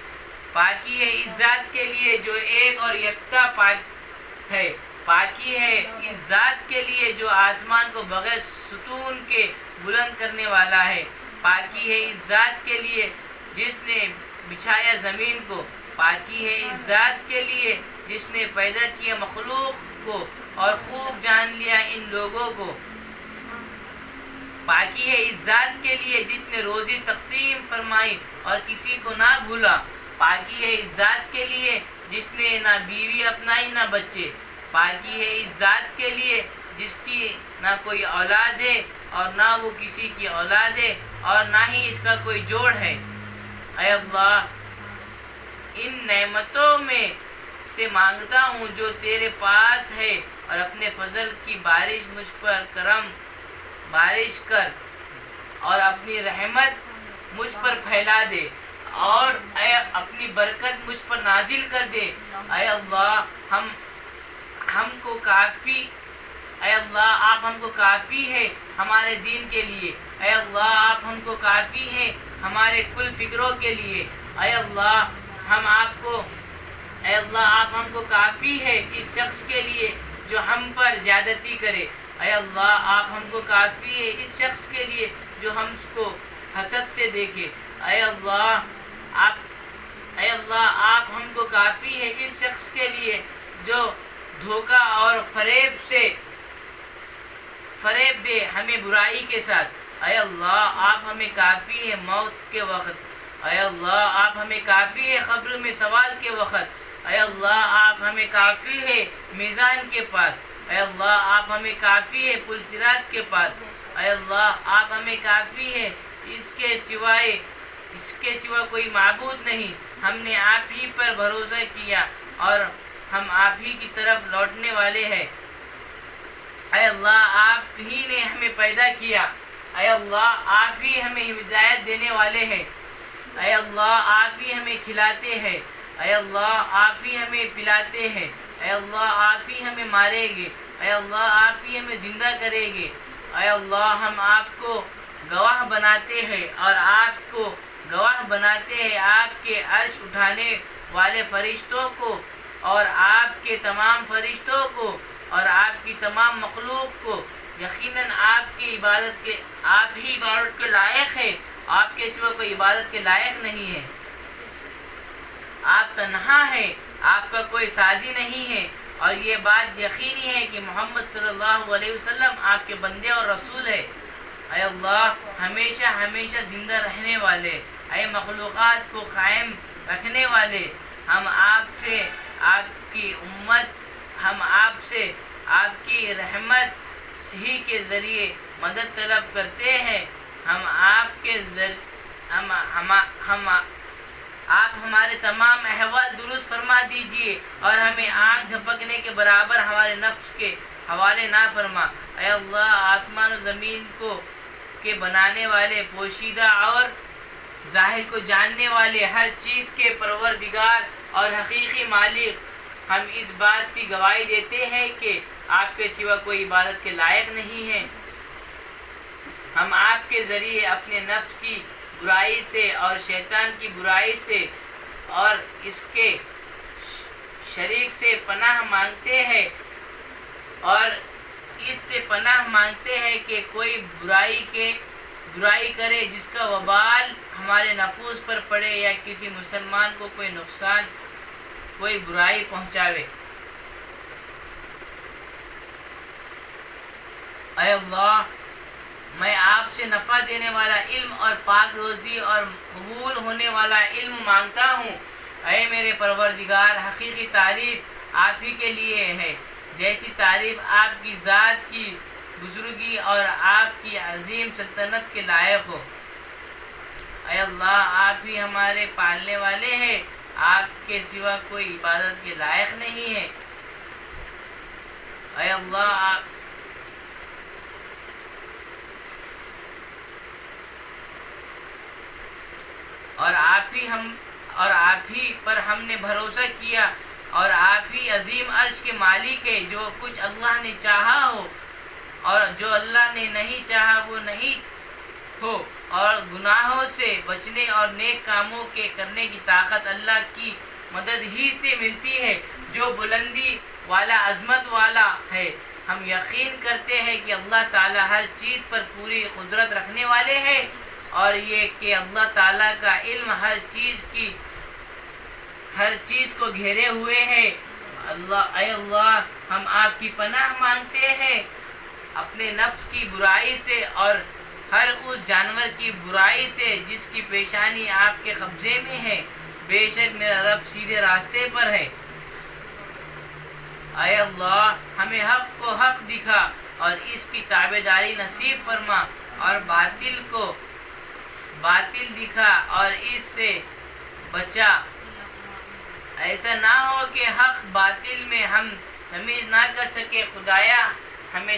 پاکی ہے اس ذات کے لیے جو ایک اور یکتا پاک ہے، پاکی ہے اس ذات کے لیے جو آسمان کو بغیر ستون کے بلند کرنے والا ہے، پاکی ہے اس ذات کے لیے جس نے بچھایا زمین کو، پاکی ہے اس ذات کے لیے جس نے پیدا کیا مخلوق کو اور خوب جان لیا ان لوگوں کو، پاکی ہے اس ذات کے لیے جس نے روزی تقسیم فرمائی اور کسی کو نہ بھولا، پاکی ہے اس ذات کے لیے جس نے نہ بیوی اپنائی نہ بچے، پاکی ہے اس ذات کے لیے جس کی نہ کوئی اولاد ہے اور نہ وہ کسی کی اولاد ہے اور نہ ہی اس کا کوئی جوڑ ہے۔ اے اللہ، ان نعمتوں میں سے مانگتا ہوں جو تیرے پاس ہے، اور اپنے فضل کی بارش مجھ پر کرم بارش کر اور اپنی رحمت مجھ پر پھیلا دے، اور اے اپنی برکت مجھ پر نازل کر دے۔ اے اللہ، ہم کو کافی اے اللہ آپ ہم کو کافی ہے ہمارے دین کے لیے۔ اے اللہ، آپ ہم کو کافی ہے ہمارے کل فکروں کے لیے۔ اے اللہ اے اللہ آپ ہم کو کافی ہے اس شخص کے لیے جو ہم پر زیادتی کرے۔ اے اللہ آپ ہم کو کافی ہے اس شخص کے لیے جو ہم کو حسد سے دیکھے۔ اے اللہ آپ ہم کو کافی ہے اس شخص کے لیے جو دھوکہ اور فریب دے ہمیں برائی کے ساتھ۔ اے اللہ آپ ہمیں کافی ہے موت کے وقت۔ اے اللہ آپ ہمیں کافی ہے قبر میں سوال کے وقت۔ اے اللہ آپ ہمیں کافی ہے میزان کے پاس۔ اے اللہ آپ ہمیں کافی ہے پل صراط کے پاس۔ اے اللہ آپ ہمیں کافی ہے، اس کے سوا کوئی معبود نہیں۔ ہم نے آپ ہی پر بھروسہ کیا اور ہم آپ ہی کی طرف لوٹنے والے ہیں۔ اے اللہ آپ ہی نے ہمیں پیدا کیا۔ اے اللہ آپ ہی ہمیں ہدایت دینے والے ہیں۔ اے اللہ آپ ہی ہمیں کھلاتے ہیں۔ اے اللہ آپ ہی ہمیں پلاتے ہیں۔ اے اللہ آپ ہی ہمیں ماریں گے۔ اے اللہ آپ ہی ہمیں زندہ کریں گے۔ اے اللہ ہم آپ کو گواہ بناتے ہیں اور آپ کو گواہ بناتے ہیں آپ کے عرش اٹھانے والے فرشتوں کو اور آپ کے تمام فرشتوں کو اور آپ کی تمام مخلوق کو۔ یقیناً آپ ہی عبادت کے لائق ہے، آپ کے سوا کوئی عبادت کے لائق نہیں ہے۔ آپ تنہا ہیں، آپ کا کوئی سازی نہیں ہے، اور یہ بات یقینی ہے کہ محمد صلی اللہ علیہ وسلم آپ کے بندے اور رسول ہے۔ اے اللہ ہمیشہ زندہ رہنے والے، اے مخلوقات کو قائم رکھنے والے، ہم آپ سے آپ کی امت ہم آپ سے آپ کی رحمت ہی کے ذریعے مدد طلب کرتے ہیں۔ آپ ہمارے تمام احوال درست فرما دیجئے اور ہمیں آنکھ جھپکنے کے برابر ہمارے نفس کے حوالے نہ فرما۔ اے اللہ آسمان و زمین کے بنانے والے، پوشیدہ اور ظاہر کو جاننے والے، ہر چیز کے پروردگار اور حقیقی مالک، ہم اس بات کی گواہی دیتے ہیں کہ آپ کے سوا کوئی عبادت کے لائق نہیں ہے۔ ہم آپ کے ذریعے اپنے نفس کی برائی سے اور شیطان کی برائی سے اور اس کے شریک سے پناہ مانگتے ہیں، اور اس سے پناہ مانگتے ہیں کہ کوئی برائی کرے جس کا وبال ہمارے نفوس پر پڑے یا کسی مسلمان کو کوئی نقصان، کوئی برائی پہنچاوے۔ اے اللہ میں آپ سے نفع دینے والا علم اور پاک روزی اور قبول ہونے والا علم مانگتا ہوں۔ اے میرے پروردگار، حقیقی تعریف آپ ہی کے لیے ہے، جیسی تعریف آپ کی ذات کی بزرگی اور آپ کی عظیم سلطنت کے لائق ہو۔ اے اللہ آپ ہی ہمارے پالنے والے ہیں، آپ کے سوا کوئی عبادت کے لائق نہیں ہے۔ اے اللہ اور آپ ہی پر ہم نے بھروسہ کیا، اور آپ ہی عظیم عرش کے مالک ہے۔ جو کچھ اللہ نے چاہا ہو اور جو اللہ نے نہیں چاہا وہ نہیں ہو، اور گناہوں سے بچنے اور نیک کاموں کے کرنے کی طاقت اللہ کی مدد ہی سے ملتی ہے، جو بلندی والا، عظمت والا ہے۔ ہم یقین کرتے ہیں کہ اللہ تعالیٰ ہر چیز پر پوری قدرت رکھنے والے ہیں، اور یہ کہ اللہ تعالیٰ کا علم ہر چیز کو گھیرے ہوئے ہے۔ اے اللہ ہم آپ کی پناہ مانگتے ہیں اپنے نفس کی برائی سے اور ہر اس جانور کی برائی سے جس کی پیشانی آپ کے قبضے میں ہے۔ بے شک میرا رب سیدھے راستے پر ہے۔ اے اللہ ہمیں حق کو حق دکھا اور اس کی تابعداری نصیب فرما، اور باطل کو باطل دکھا اور اس سے بچا۔ ایسا نہ ہو کہ حق باطل میں ہم تمیز نہ کر سکے۔ خدایا ہمیں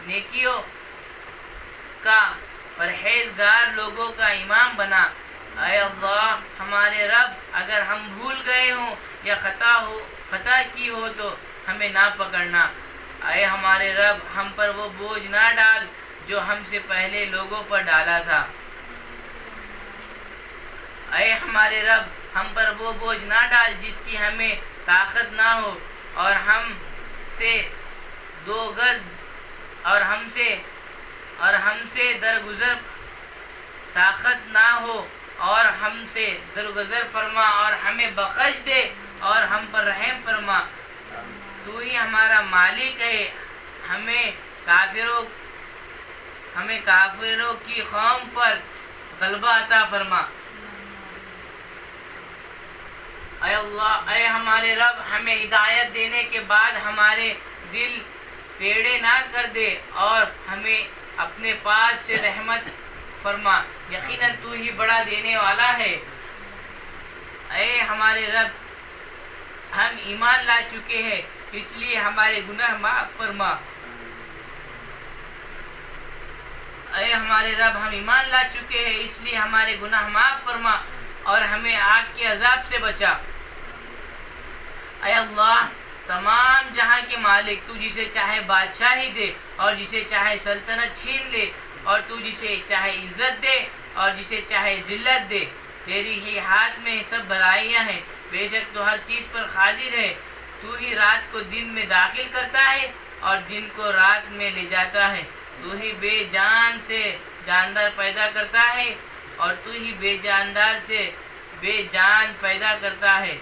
نیکیوں کا پرہیزگار لوگوں کا امام بنا۔ اے اللہ ہمارے رب، اگر ہم بھول گئے ہوں یا خطا کی ہو تو ہمیں نہ پکڑنا۔ اے ہمارے رب ہم پر وہ بوجھ نہ ڈال جو ہم سے پہلے لوگوں پر ڈالا تھا۔ اے ہمارے رب ہم پر وہ بوجھ نہ ڈال جس کی ہمیں طاقت نہ ہو، اور ہم سے درگزر طاقت نہ ہو، اور ہم سے درگزر فرما اور ہمیں بخش دے اور ہم پر رحم فرما۔ تو ہی ہمارا مالک ہے، ہمیں کافروں کی قوم پر غلبہ عطا فرما۔ اے اللہ، اے ہمارے رب ہمیں ہدایت دینے کے بعد ہمارے دل ٹیڑھے نہ کر دے اور ہمیں اپنے پاس سے رحمت فرما، یقیناً تو ہی بڑا دینے والا ہے۔ اے ہمارے رب ہم ایمان لا چکے ہیں، اس لیے ہمارے گناہ معاف فرما۔ اے ہمارے رب ہم ایمان لا چکے ہیں، اس لیے ہمارے گناہ معاف فرما اور ہمیں آگ کے عذاب سے بچا۔ اے اللہ تمام جہاں کے مالک، تو جسے چاہے بادشاہی دے اور جسے چاہے سلطنت چھین لے، اور تو جسے چاہے عزت دے اور جسے چاہے ذلت دے، تیری ہی ہاتھ میں سب بھلائیاں ہیں، بے شک تو ہر چیز پر قادر ہے۔ تو ہی رات کو دن میں داخل کرتا ہے اور دن کو رات میں لے جاتا ہے۔ تو ہی بے جان سے جاندار پیدا کرتا ہے اور تو ہی بے جاندار سے بے جان پیدا کرتا ہے۔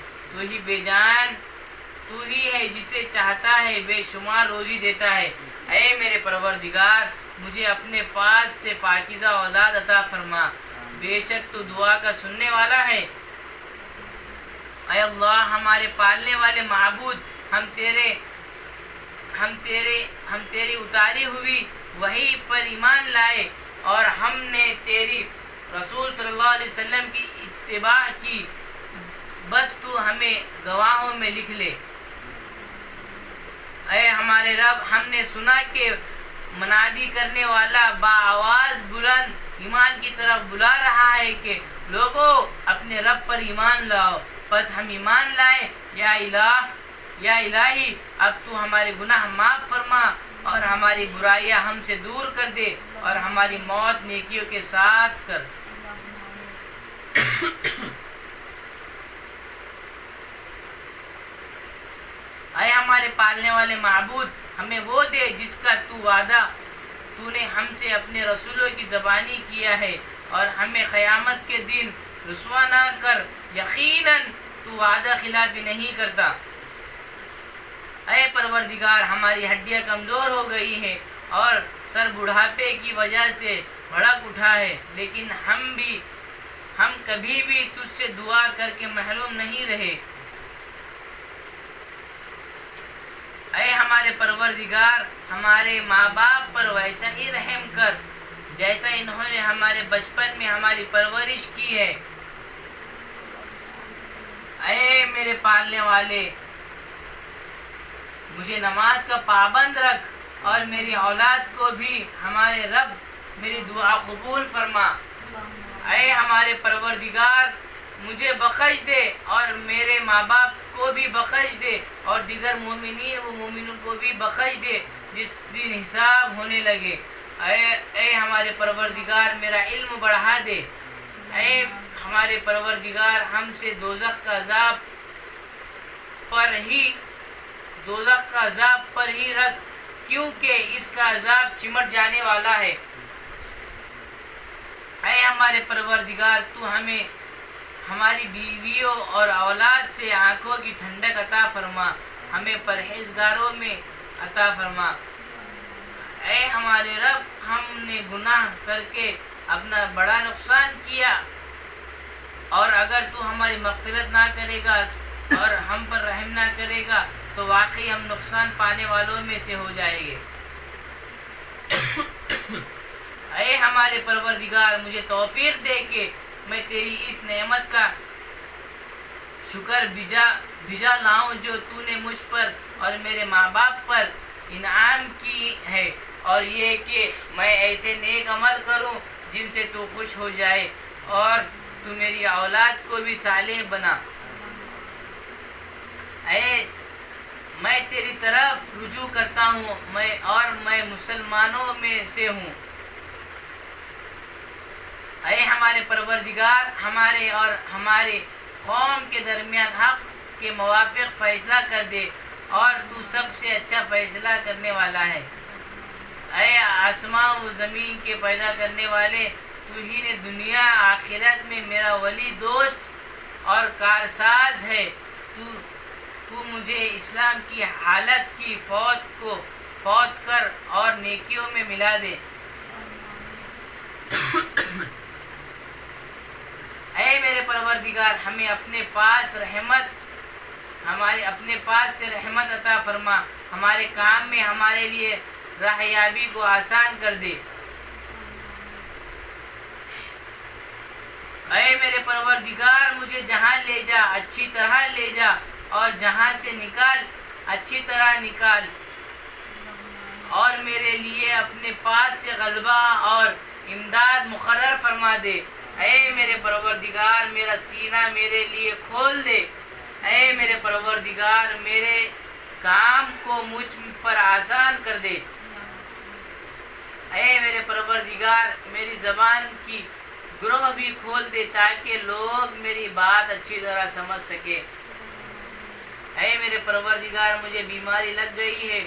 تو ہی ہے جسے چاہتا ہے بے شمار روزی دیتا ہے۔ اے میرے پروردگار مجھے اپنے پاس سے پاکیزہ اولاد عطا فرما، بے شک تو دعا کا سننے والا ہے۔ اے اللہ ہمارے پالنے والے معبود، ہم تیری اتاری ہوئی وحی پر ایمان لائے اور ہم نے تیری رسول صلی اللہ علیہ وسلم کی اتباع کی، بس تو ہمیں گواہوں میں لکھ لے۔ اے ہمارے رب ہم نے سنا کہ منادی کرنے والا بآواز بلند ایمان کی طرف بلا رہا ہے کہ لوگوں اپنے رب پر ایمان لاؤ، پس ہم ایمان لائے۔ یا الہی اب تو ہمارے گناہ معاف فرما اور ہماری برائیاں ہم سے دور کر دے اور ہماری موت نیکیوں کے ساتھ کر۔ اے ہمارے پالنے والے معبود ہمیں وہ دے جس کا تو نے ہم سے اپنے رسولوں کی زبانی کیا ہے، اور ہمیں قیامت کے دن رسوا نہ کر، یقیناً تو وعدہ خلافی نہیں کرتا۔ اے پروردگار ہماری ہڈیاں کمزور ہو گئی ہیں اور سر بڑھاپے کی وجہ سے بھڑک اٹھا ہے، لیکن ہم کبھی بھی تجھ سے دعا کر کے محروم نہیں رہے۔ اے ہمارے پروردگار ہمارے ماں باپ پر ویسا ہی رحم کر جیسا انہوں نے ہمارے بچپن میں ہماری پرورش کی ہے۔ اے میرے پالنے والے مجھے نماز کا پابند رکھ اور میری اولاد کو بھی ہمارے رب میری دعا قبول فرما۔ اے ہمارے پروردگار مجھے بخش دے اور میرے ماں باپ کو بھی بخش دے اور دیگر مومنین و مومنوں کو بھی بخش دے جس دن حساب ہونے لگے۔ اے ہمارے پروردگار میرا علم بڑھا دے۔ اے ہمارے پروردگار ہم سے دوزخ کا عذاب پر ہی رکھ، کیونکہ اس کا عذاب چمٹ جانے والا ہے۔ اے ہمارے پروردگار تو ہمیں ہماری بیویوں اور اولاد سے آنکھوں کی ٹھنڈک عطا فرما، ہمیں پرہیزگاروں میں عطا فرما۔ اے ہمارے رب ہم نے گناہ کر کے اپنا بڑا نقصان کیا، اور اگر تو ہماری مغفرت نہ کرے گا اور ہم پر رحم نہ کرے گا تو واقعی ہم نقصان پانے والوں میں سے ہو جائیں گے۔ اے ہمارے پروردگار، مجھے توفیق دے کہ میں تیری اس نعمت کا شکر بجا لاؤں جو تو نے مجھ پر اور میرے ماں باپ پر انعام کی ہے، اور یہ کہ میں ایسے نیک عمل کروں جن سے تو خوش ہو جائے، اور تو میری اولاد کو بھی صالح بنا۔ اے میں تیری طرف رجوع کرتا ہوں میں مسلمانوں میں سے ہوں۔ اے ہمارے پروردگار، ہمارے اور ہمارے قوم کے درمیان حق کے موافق فیصلہ کر دے، اور تو سب سے اچھا فیصلہ کرنے والا ہے۔ اے آسمان و زمین کے پیدا کرنے والے، تو ہی نے دنیا آخرت میں میرا ولی دوست اور کارساز ہے۔ تو مجھے اسلام کی حالت کی فوت کر اور نیکیوں میں ملا دے۔ اے میرے پروردگار، ہمیں اپنے پاس سے رحمت عطا فرما، ہمارے کام میں ہمارے لیے راہیابی کو آسان کر دے۔ اے میرے پروردگار، مجھے جہاں لے جا اچھی طرح لے جا، اور جہاں سے نکال اچھی طرح نکال، اور میرے لیے اپنے پاس سے غلبہ اور امداد مقرر فرما دے۔ اے میرے پروردگار، میرا سینہ میرے لیے کھول دے۔ اے میرے پروردگار، میرے کام کو مجھ پر آسان کر دے۔ اے میرے پروردگار، میری زبان کی گروہ بھی کھول دے تاکہ لوگ میری بات اچھی طرح سمجھ سکے۔ اے میرے پروردگار، مجھے بیماری لگ گئی ہے،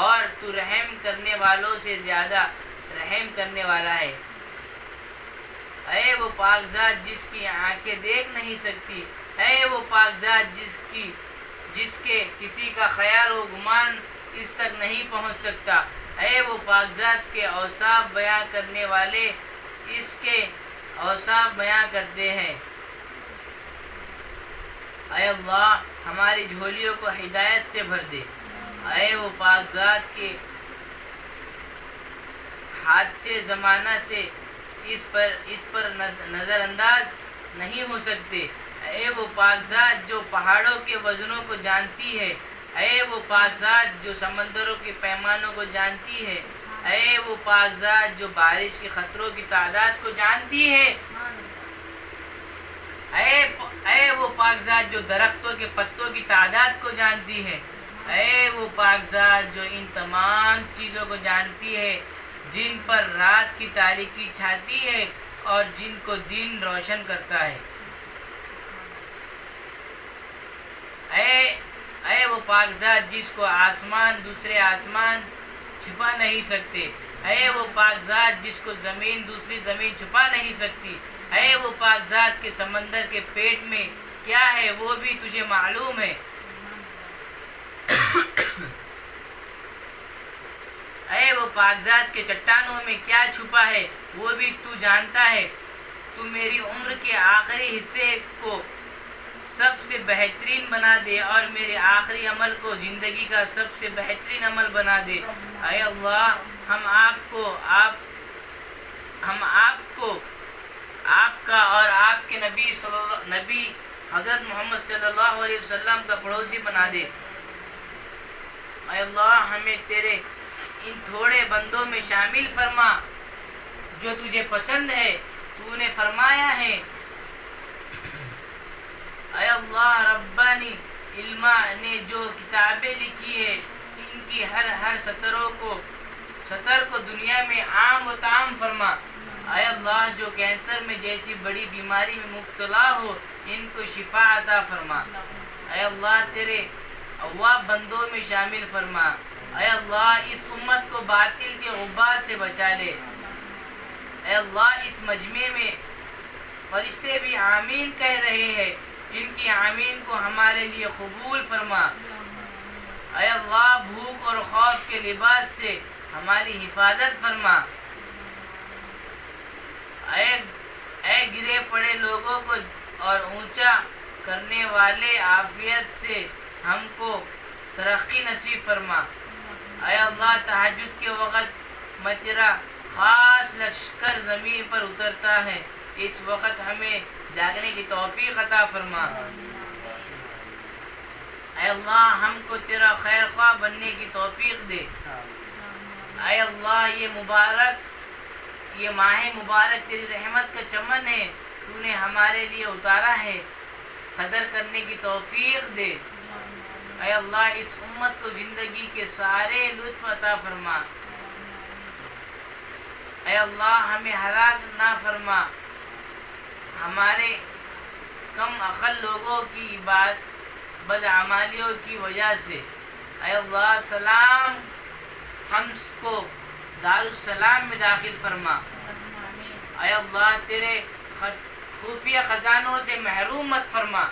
اور تو رحم کرنے والوں سے زیادہ رحم کرنے والا ہے۔ اے وہ پاک ذات جس کی آنکھیں دیکھ نہیں سکتی، اے وہ پاک ذات جس کے کسی کا خیال و گمان اس تک نہیں پہنچ سکتا، اے وہ پاک ذات کے اوصاف بیان کرنے والے اس کے اوصاف بیان کرتے ہیں۔ اے اللہ، ہماری جھولیوں کو ہدایت سے بھر دے۔ اے وہ پاک ذات کے حادثے زمانہ سے اس پر نظر انداز نہیں ہو سکتے۔ اے وہ پاک ذات جو پہاڑوں کے وزنوں کو جانتی ہے، اے وہ پاک ذات جو سمندروں کے پیمانوں کو جانتی ہے، اے وہ پاک ذات جو بارش کے قطروں کی تعداد کو جانتی ہے، اے وہ پاک ذات جو درختوں کے پتوں کی تعداد کو جانتی ہے، اے وہ پاک ذات جو ان تمام چیزوں کو جانتی ہے جن پر رات کی تاریکی چھاتی ہے اور جن کو دن روشن کرتا ہے۔ اے وہ پاک ذات جس کو دوسرے آسمان چھپا نہیں سکتے، اے وہ پاک ذات جس کو دوسری زمین چھپا نہیں سکتی، اے وہ پاک ذات کے سمندر کے پیٹ میں کیا ہے وہ بھی تجھے معلوم ہے، اے وہ پاک ذات کے چٹانوں میں کیا چھپا ہے وہ بھی تو جانتا ہے۔ تو میری عمر کے آخری حصے کو سب سے بہترین بنا دے، اور میرے آخری عمل کو زندگی کا سب سے بہترین عمل بنا دے۔ اے اللہ، ہم آپ کا اور آپ کے نبی حضرت محمد صلی اللہ علیہ وسلم کا پڑوسی بنا دے۔ اے اللہ، ہمیں تیرے ان تھوڑے بندوں میں شامل فرما جو تجھے پسند ہے۔ تو نے فرمایا ہے، اے اللہ، ربانی علما نے جو کتابیں لکھی ہے ان کی ہر سطر کو دنیا میں عام و تام فرما۔ اے اللہ، جو کینسر میں جیسی بڑی بیماری میں مبتلا ہو ان کو شفا عطا فرما۔ اے اللہ، تیرے اواب بندوں میں شامل فرما۔ اے اللہ، اس امت کو باطل کے غبار سے بچا لے۔ اے اللہ، اس مجمع میں فرشتے بھی آمین کہہ رہے ہیں، ان کی آمین کو ہمارے لیے قبول فرما۔ اے اللہ، بھوک اور خوف کے لباس سے ہماری حفاظت فرما۔ اے گرے پڑے لوگوں کو اور اونچا کرنے والے عافیت سے ہم کو ترقی نصیب فرما۔ اے اللہ تہجد کے وقت میں تیرا خاص لشکر زمین پر اترتا ہے، اس وقت ہمیں جاگنے کی توفیق عطا فرما۔ اے اللہ ہم کو تیرا خیر خواہ بننے کی توفیق دے۔ اے اللہ یہ ماہ مبارک تیری رحمت کا چمن ہے، تو نے ہمارے لیے اتارا ہے، قدر کرنے کی توفیق دے۔ اے اللہ اس امت کو زندگی کے سارے لطف عطا فرما۔ اے اللہ ہمیں ہلاک نہ فرما ہمارے کم عقل لوگوں کی بدعمالیوں کی وجہ سے۔ اے اللہ سلام ہم کو دارالسلام میں داخل فرما۔ اے اللہ تیرے خفیہ خزانوں سے محروم مت فرما۔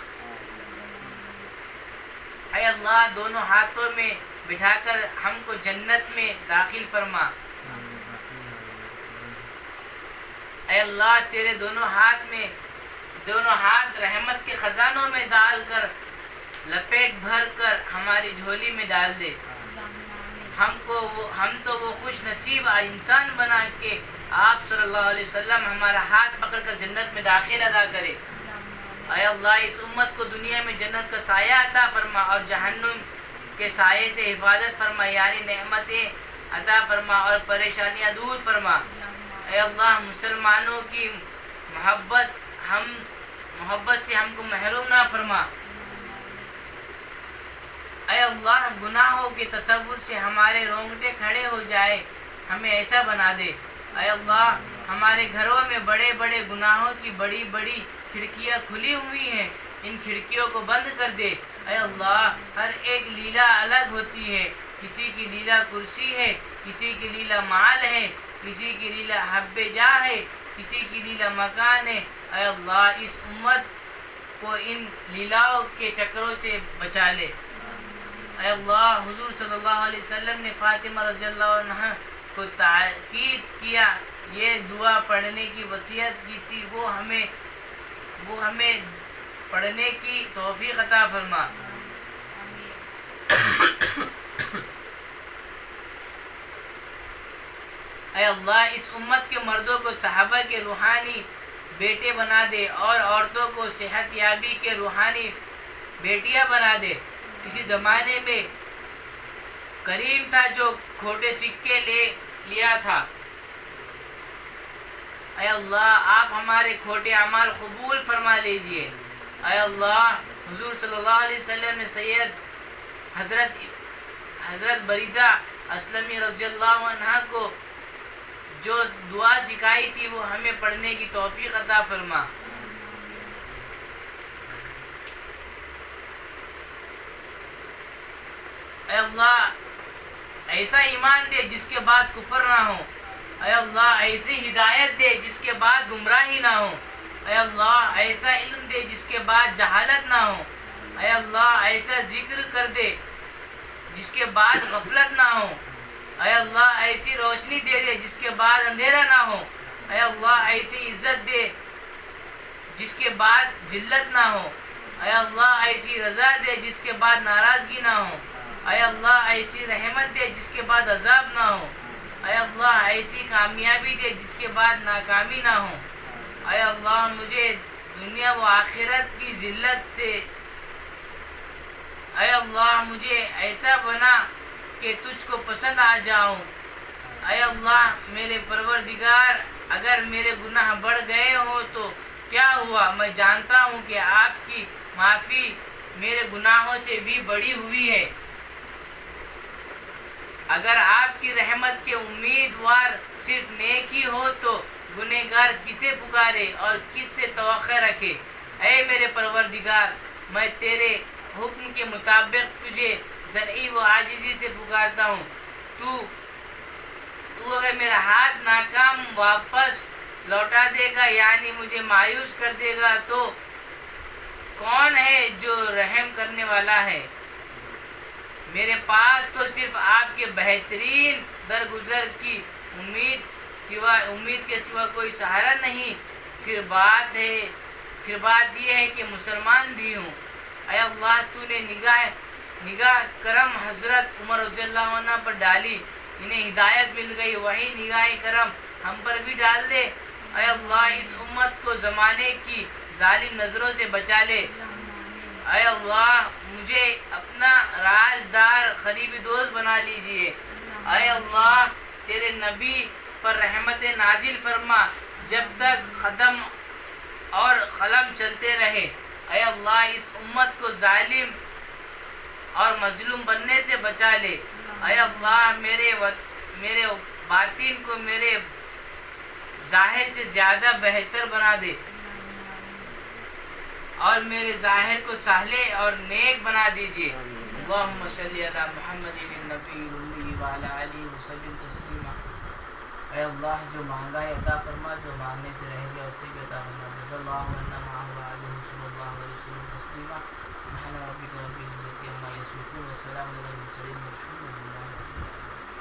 اے اللہ دونوں ہاتھوں میں بٹھا کر ہم کو جنت میں داخل فرما۔ اے اللہ تیرے دونوں ہاتھ رحمت کے خزانوں میں ڈال کر لپیٹ بھر کر ہماری جھولی میں ڈال دے۔ ہم تو وہ خوش نصیب انسان بنا کے آپ صلی اللہ علیہ وسلم ہمارا ہاتھ پکڑ کر جنت میں داخل ادا کرے۔ اے اللہ اس امت کو دنیا میں جنت کا سایہ عطا فرما اور جہنم کے سائے سے حفاظت فرما، یعنی نعمتیں عطا فرما اور پریشانیاں دور فرما۔ اے اللہ مسلمانوں کی محبت سے ہم کو محروم نہ فرما۔ اے اللہ گناہوں کے تصور سے ہمارے رونگٹے کھڑے ہو جائے، ہمیں ایسا بنا دے۔ اے اللہ ہمارے گھروں میں بڑے بڑے گناہوں کی بڑی بڑی کھڑکیاں کھلی ہوئی ہیں، ان کھڑکیوں کو بند کر دے۔ اے اللہ ہر ایک لیلا الگ ہوتی ہے، کسی کی لیلا کرسی ہے، کسی کی لیلا مال ہے، کسی کی لیلا حب جاہ ہے، کسی کی لیلا مکان ہے۔ اے اللہ اس امت کو ان لیلاؤں کے چکروں سے بچا لے۔ اے اللہ حضور صلی اللہ علیہ وسلم نے فاطمہ رضی اللہ عنہ کو تاکید کیا، یہ دعا پڑھنے کی وصیت کی تھی، وہ ہمیں پڑھنے کی توفیق عطا فرما۔ اے اللہ اس امت کے مردوں کو صحابہ کے روحانی بیٹے بنا دے اور عورتوں کو صحت یابی کے روحانی بیٹیاں بنا دے۔ کسی زمانے میں کریم تھا جو کھوٹے سکے لیا تھا، اے اللہ آپ ہمارے کھوٹے اعمال قبول فرما لیجئے۔ اے اللہ حضور صلی اللہ علیہ وسلم نے سید حضرت بریدہ اسلمی رضی اللہ عنہ کو جو دعا سکھائی تھی وہ ہمیں پڑھنے کی توفیق عطا فرما۔ اے اللہ ایسا ایمان دے جس کے بعد کفر نہ ہو۔ اے اللہ ایسی ہدایت دے جس کے بعد گمراہی نہ ہو۔ اے اللہ ایسا علم دے جس کے بعد جہالت نہ ہو۔ اے اللہ ایسا ذکر کر دے جس کے بعد غفلت نہ ہو۔ اے اللہ ایسی روشنی دے دے جس کے بعد اندھیرا نہ ہو۔ اے اللہ ایسی عزت دے جس کے بعد ذلت نہ ہو۔ اے اللہ ایسی رضا دے جس کے بعد ناراضگی نہ ہو۔ اے اللہ ایسی رحمت دے جس کے بعد عذاب نہ ہو۔ اے اللہ ایسی کامیابی دے جس کے بعد ناکامی نہ ہو۔ اے اللہ مجھے دنیا و آخرت کی ذلت سے اے اللہ مجھے ایسا بنا کہ تجھ کو پسند آ جاؤں۔ اے اللہ میرے پروردگار اگر میرے گناہ بڑھ گئے ہوں تو کیا ہوا، میں جانتا ہوں کہ آپ کی معافی میرے گناہوں سے بھی بڑی ہوئی ہے۔ اگر آپ کی رحمت کے امیدوار صرف نیک ہی ہو تو گنہگار کسے پکارے اور کس سے توقع رکھے۔ اے میرے پروردگار میں تیرے حکم کے مطابق تجھے ذرعی و عاجزی سے پکارتا ہوں۔ تو اگر میرا ہاتھ ناکام واپس لوٹا دے گا یعنی مجھے مایوس کر دے گا تو کون ہے جو رحم کرنے والا ہے؟ میرے پاس تو صرف آپ کے بہترین درگزر کی امید کے سوا کوئی سہارا نہیں۔ پھر بات ہے پھر بات یہ ہے کہ مسلمان بھی ہوں. اے اللہ تو نے نگاہ کرم حضرت عمر رضی اللہ عنہ پر ڈالی, انہیں ہدایت مل گئی, وہی نگاہ کرم ہم پر بھی ڈال دے. اے اللہ اس امت کو زمانے کی ظالم نظروں سے بچا لے. اے اللہ مجھے اپنا رازدار قریبی دوست بنا لیجئے. اے اللہ تیرے نبی پر رحمت نازل فرما جب تک قدم اور قلم چلتے رہے. اے اللہ اس امت کو ظالم اور مظلوم بننے سے بچا لے. اے اللہ میرے باطن کو میرے ظاہر سے زیادہ بہتر بنا دے اور میرے ظاہر کو صالح اور نیک بنا دیجیے. اللہم صلی علی محمد النبی الامی وعلی آلہ وسلم تسلیما. اے اللہ جو مانگا ہے عطا فرما, جو مانگنے سے رہ گیا اسے بھی عطا فرما. جزا اللہ عنا معه وعلیہ صلی اللہ علیہ وسلم تسلیما. سبحان ربک رب العزة عما یصفون وسلام علی المرسلین والحمد للہ رب العالمین.